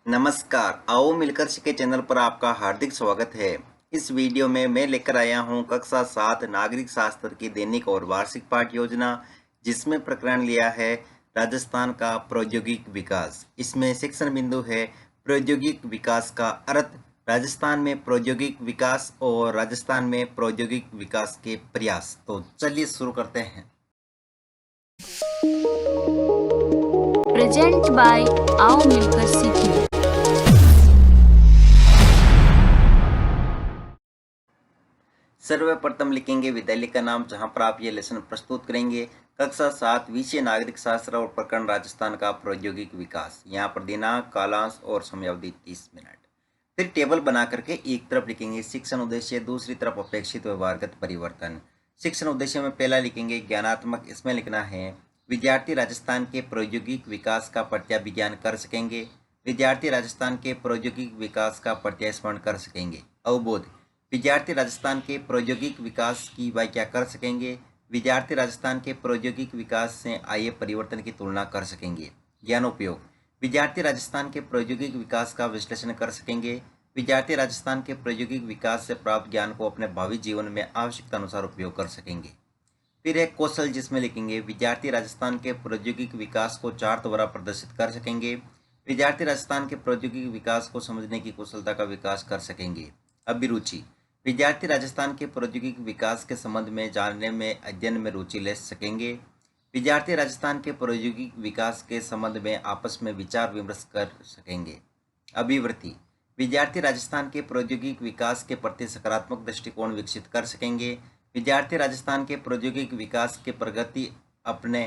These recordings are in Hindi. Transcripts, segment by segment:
नमस्कार, आओ मिलकर सीखे चैनल पर आपका हार्दिक स्वागत है। इस वीडियो में मैं लेकर आया हूं कक्षा 7 नागरिक शास्त्र की दैनिक और वार्षिक पाठ योजना, जिसमें प्रकरण लिया है राजस्थान का प्रौद्योगिक विकास। इसमें शिक्षण बिंदु है प्रौद्योगिक विकास का अर्थ, राजस्थान में प्रौद्योगिक विकास और राजस्थान में प्रौद्योगिक विकास के प्रयास। तो चलिए शुरू करते हैं। प्रेजेंट बाय आओ मिलकर सीखें। सर्वप्रथम लिखेंगे विद्यालय का नाम, जहां पर आप ये लेसन प्रस्तुत करेंगे। कक्षा 7 विषय नागरिक शास्त्र और प्रकरण राजस्थान का प्रौद्योगिक विकास। यहाँ पर दिनांक, कालांश और समयावधि 30 मिनट। फिर टेबल बना करके एक तरफ लिखेंगे शिक्षण उद्देश्य, दूसरी तरफ अपेक्षित व्यवहारगत परिवर्तन। शिक्षण उद्देश्य में पहला लिखेंगे ज्ञानात्मक। इसमें लिखना है विद्यार्थी राजस्थान के प्रौद्योगिक विकास का प्रत्याभिज्ञान कर सकेंगे। विद्यार्थी राजस्थान के प्रौद्योगिक विकास का प्रत्यास्मरण कर सकेंगे। अवबोध, विद्यार्थी राजस्थान के प्रौद्योगिक विकास की व्याख्या कर सकेंगे। विद्यार्थी राजस्थान के प्रौद्योगिक विकास से आए परिवर्तन की तुलना कर सकेंगे। ज्ञानोपयोग, विद्यार्थी राजस्थान के प्रौद्योगिक विकास का विश्लेषण कर सकेंगे। विद्यार्थी राजस्थान के प्रौद्योगिक विकास से प्राप्त ज्ञान को अपने भावी जीवन में आवश्यकता अनुसार उपयोग कर सकेंगे। फिर एक कौशल, जिसमें लिखेंगे विद्यार्थी राजस्थान के प्रौद्योगिक विकास को चार्ट द्वारा प्रदर्शित कर सकेंगे। विद्यार्थी राजस्थान के प्रौद्योगिक विकास को समझने की कुशलता का विकास कर सकेंगे। अभिरुचि, विद्यार्थी राजस्थान के प्रौद्योगिक विकास के संबंध में जानने में, अध्ययन में रुचि ले सकेंगे। विद्यार्थी राजस्थान के प्रौद्योगिक विकास के संबंध में आपस में विचार विमर्श कर सकेंगे। अभिवृत्ति, विद्यार्थी राजस्थान के प्रौद्योगिक विकास के प्रति सकारात्मक दृष्टिकोण विकसित कर सकेंगे। विद्यार्थी राजस्थान के प्रौद्योगिक विकास के प्रगति अपने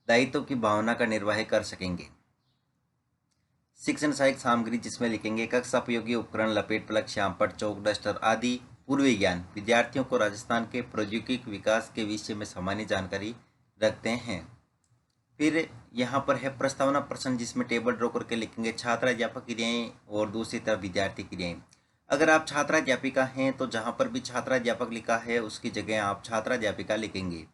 दायित्व की भावना का निर्वाह कर सकेंगे। शिक्षण सहायक सामग्री, जिसमें लिखेंगे कक्षा उपयोगी उपकरण, लपेट प्लग, श्यामपट्ट, चौक, डस्टर आदि। पूर्वी ज्ञान, विद्यार्थियों को राजस्थान के प्रौद्योगिक विकास के विषय में सामान्य जानकारी रखते हैं। फिर यहाँ पर है प्रस्तावना प्रश्न, जिसमें टेबल ड्रॉ करके लिखेंगे छात्र अध्यापक क्रियाएं और दूसरी तरफ विद्यार्थी क्रियाएं। अगर आप छात्राध्यापिका हैं तो जहाँ पर भी छात्राध्यापक लिखा है उसकी जगह आप छात्राध्यापिका लिखेंगे।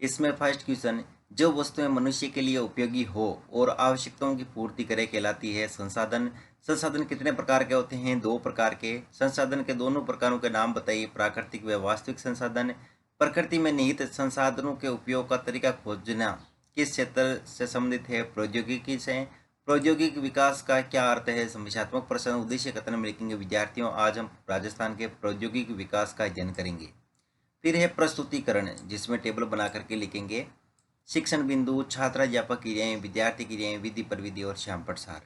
इसमें फर्स्ट क्वेश्चन, जो वस्तुएं मनुष्य के लिए उपयोगी हो और आवश्यकताओं की पूर्ति करे कहलाती है संसाधन। संसाधन कितने प्रकार के होते हैं? 2 प्रकार के। संसाधन के दोनों प्रकारों के नाम बताइए, प्राकृतिक व वास्तविक संसाधन। प्रकृति में निहित संसाधनों के उपयोग का तरीका खोजना किस क्षेत्र से संबंधित है? प्रौद्योगिकी से। प्रौद्योगिक विकास का क्या अर्थ है? समस्यात्मक प्रश्न। उद्देश्य कथन में लिखेंगे विद्यार्थियों, आज हम राजस्थान के प्रौद्योगिक विकास का अध्ययन करेंगे। फिर है प्रस्तुतिकरण, जिसमें टेबल बना करके लिखेंगे शिक्षण बिंदु, छात्राध्यापक क्रियाएं, विद्यार्थी क्रियाएं, विधि प्रविधि और श्यामपट्ट सार।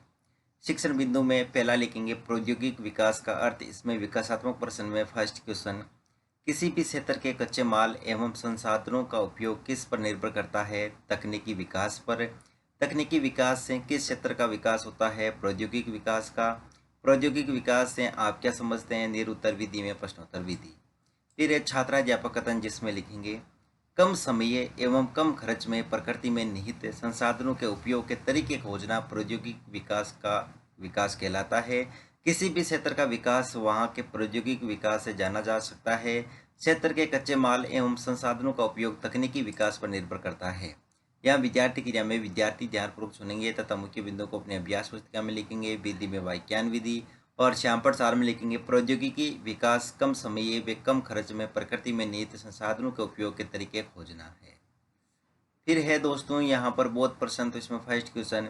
शिक्षण बिंदु में पहला लिखेंगे प्रौद्योगिक विकास का अर्थ। इसमें विकासात्मक प्रश्न में फर्स्ट क्वेश्चन, किसी भी क्षेत्र के कच्चे माल एवं संसाधनों का उपयोग किस पर निर्भर करता है? तकनीकी विकास पर। तकनीकी विकास से किस क्षेत्र का विकास होता है? प्रौद्योगिक विकास का। प्रौद्योगिक विकास से आप क्या समझते हैं? निरुत्तर विधि में प्रश्नोत्तर विधि। फिर है छात्राध्यापक कथन, जिसमें लिखेंगे कम समय एवं कम खर्च में प्रकृति में निहित संसाधनों के उपयोग के तरीके खोजना प्रौद्योगिक विकास का विकास कहलाता है। किसी भी क्षेत्र का विकास वहाँ के प्रौद्योगिक विकास से जाना जा सकता है। क्षेत्र के कच्चे माल एवं संसाधनों का उपयोग तकनीकी विकास पर निर्भर करता है। यहाँ विद्यार्थी क्रिया में विद्यार्थी ध्यानपूर्वक सुनेंगे तथा मुख्य बिंदु को अपने अभ्यास पुस्तिका में लिखेंगे। विधि में व्याख्यान विधि और श्यामपट्ट सार में लिखेंगे प्रौद्योगिकी विकास कम समय व कम खर्च में प्रकृति में निहित संसाधनों के उपयोग के तरीके खोजना है। फिर है दोस्तों यहाँ पर बहुत प्रश्न, तो इसमें फर्स्ट क्वेश्चन,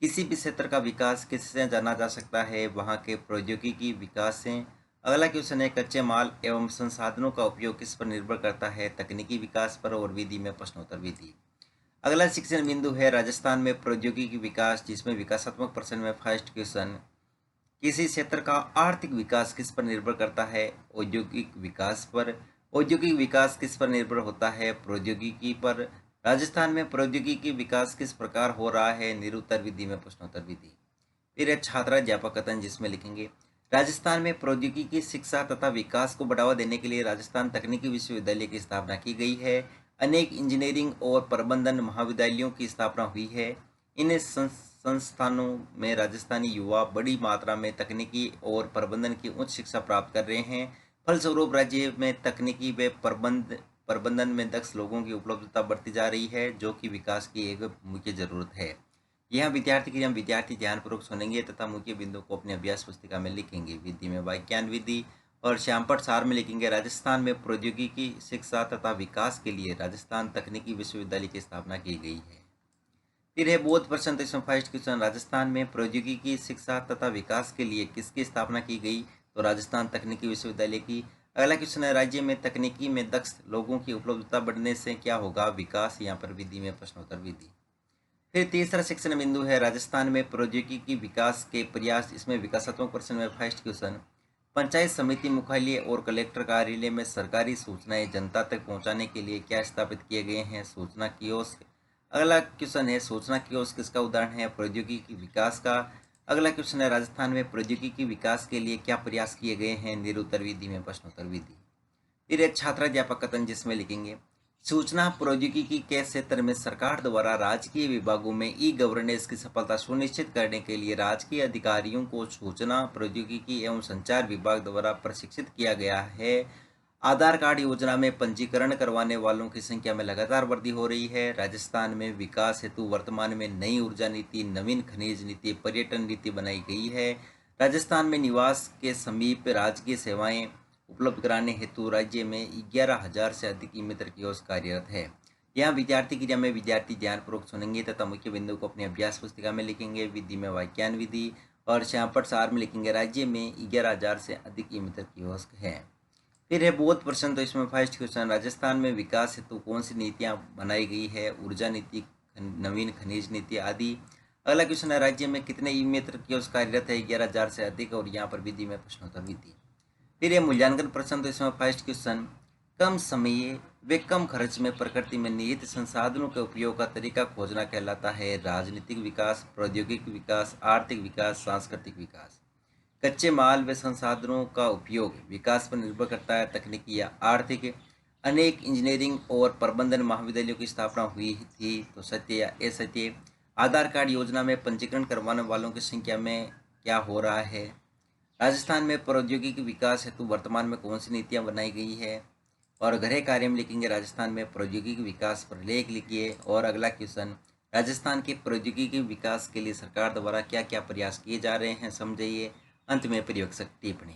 किसी भी क्षेत्र का विकास किससे जाना जा सकता है? वहाँ के प्रौद्योगिकी विकास से। अगला क्वेश्चन है कच्चे माल एवं संसाधनों का उपयोग किस पर निर्भर करता है? तकनीकी विकास पर। और विधि में प्रश्नोत्तर विधि। अगला शिक्षण बिंदु है राजस्थान में प्रौद्योगिकी विकास, जिसमें विकासात्मक प्रश्न में फर्स्ट क्वेश्चन, किसी क्षेत्र का आर्थिक विकास किस पर निर्भर करता है? औद्योगिक विकास पर। औद्योगिक विकास किस पर निर्भर होता है? प्रौद्योगिकी पर। राजस्थान में प्रौद्योगिकी विकास किस प्रकार हो रहा है? निरुत्तर विधि में प्रश्नोत्तर विधि। फिर छात्राध्यापक कथन, जिसमें लिखेंगे राजस्थान में प्रौद्योगिकी शिक्षा तथा विकास को बढ़ावा देने के लिए राजस्थान तकनीकी विश्वविद्यालय की स्थापना की गई है। अनेक इंजीनियरिंग और प्रबंधन महाविद्यालयों की स्थापना हुई है। इन संस्थानों में राजस्थानी युवा बड़ी मात्रा में तकनीकी और प्रबंधन की उच्च शिक्षा प्राप्त कर रहे हैं। फलस्वरूप राज्य में तकनीकी व प्रबंधन में दक्ष लोगों की उपलब्धता बढ़ती जा रही है, जो कि विकास की एक मुख्य जरूरत है। यहाँ विद्यार्थी क्रिया में विद्यार्थी ध्यानपूर्वक सुनेंगे तथा मुख्य बिंदु को अपनी अभ्यास पुस्तिका में लिखेंगे। विधि में वाक्यान विधि और श्यामपट सार में लिखेंगे। राजस्थान में प्रौद्योगिकी शिक्षा तथा विकास के लिए राजस्थान तकनीकी विश्वविद्यालय की स्थापना की गई है। फिर है बोध प्रश्न, तो इसमें फर्स्ट क्वेश्चन, राजस्थान में प्रौद्योगिकी शिक्षा तथा विकास के लिए किसकी स्थापना की गई? तो राजस्थान तकनीकी विश्वविद्यालय की। अगला क्वेश्चन है, राज्य में तकनीकी में दक्ष लोगों की उपलब्धता बढ़ने से क्या होगा? विकास। यहाँ पर विधि में प्रश्नोत्तर विधि। फिर तीसरा शिक्षण बिंदु है, राजस्थान में प्रौद्योगिकी विकास के प्रयास। इसमें विकासात्मक प्रश्न में फर्स्ट क्वेश्चन, पंचायत समिति मुख्यालय और कलेक्टर कार्यालय में सरकारी सूचनाएं जनता तक पहुंचाने के लिए क्या स्थापित किए गए हैं? सूचना कियोस्क। अगला क्वेश्चन है, सूचना कियोस्क किसका उदाहरण है? प्रौद्योगिकी विकास का। अगला क्वेश्चन है, राजस्थान में प्रौद्योगिकी विकास के लिए क्या प्रयास किए गए हैं? निरुत्तर विधि में प्रश्नोत्तर विधि। फिर एक छात्राध्यापक कथन, जिसमें लिखेंगे, सूचना प्रौद्योगिकी के क्षेत्र में सरकार द्वारा राजकीय विभागों में ई गवर्नेंस की सफलता सुनिश्चित करने के लिए राजकीय अधिकारियों को सूचना प्रौद्योगिकी एवं संचार विभाग द्वारा प्रशिक्षित किया गया है। आधार कार्ड योजना में पंजीकरण करवाने वालों की संख्या में लगातार वृद्धि हो रही है। राजस्थान में विकास हेतु वर्तमान में नई ऊर्जा नीति, नवीन खनिज नीति, पर्यटन नीति बनाई गई है। राजस्थान में निवास के समीप राजकीय सेवाएं उपलब्ध कराने हेतु राज्य में 11,000 से अधिक ई मित्र कियोस्क कार्यरत है। यहाँ विद्यार्थी क्रिया में विद्यार्थी ध्यानपूर्वक सुनेंगे तथा मुख्य बिंदु को अपनी अभ्यास पुस्तिका में लिखेंगे। विधि में वाक्यान विधि और श्यामपट सार में लिखेंगे, राज्य में 11,000 से अधिक ई मित्र कियोस्क है। फिर है बोध प्रश्न, तो इसमें फर्स्ट क्वेश्चन, राजस्थान में विकास हेतु कौन सी नीतियाँ बनाई गई है? ऊर्जा नीति, नवीन खनिज नीति आदि। अगला क्वेश्चन है, राज्य में कितने ई मित्र कियोस्क कार्यरत है? 11,000 से अधिक। और यहाँ पर विधि में प्रश्नोत्तर विधि। फिर ये मूल्यांकन प्रश्न, तो इसमें फर्स्ट क्वेश्चन, कम समय व कम खर्च में प्रकृति में निहित संसाधनों के उपयोग का तरीका खोजना कहलाता है राजनीतिक विकास, प्रौद्योगिक विकास, आर्थिक विकास, सांस्कृतिक विकास। कच्चे माल व संसाधनों का उपयोग विकास पर निर्भर करता है, तकनीकी या आर्थिक। अनेक इंजीनियरिंग और प्रबंधन महाविद्यालयों की स्थापना हुई थी, तो सत्य या असत्य। आधार कार्ड योजना में पंजीकरण करवाने वालों की संख्या में क्या हो रहा है? राजस्थान में प्रौद्योगिकी विकास हेतु वर्तमान में कौन सी नीतियां बनाई गई है? और गृह कार्य में लिखेंगे, राजस्थान में प्रौद्योगिकी विकास पर लेख लिखिए। और अगला क्वेश्चन, राजस्थान के प्रौद्योगिकी विकास के लिए सरकार द्वारा क्या क्या प्रयास किए जा रहे हैं, समझिए। अंत में पर्यवेक्षक टिप्पणी।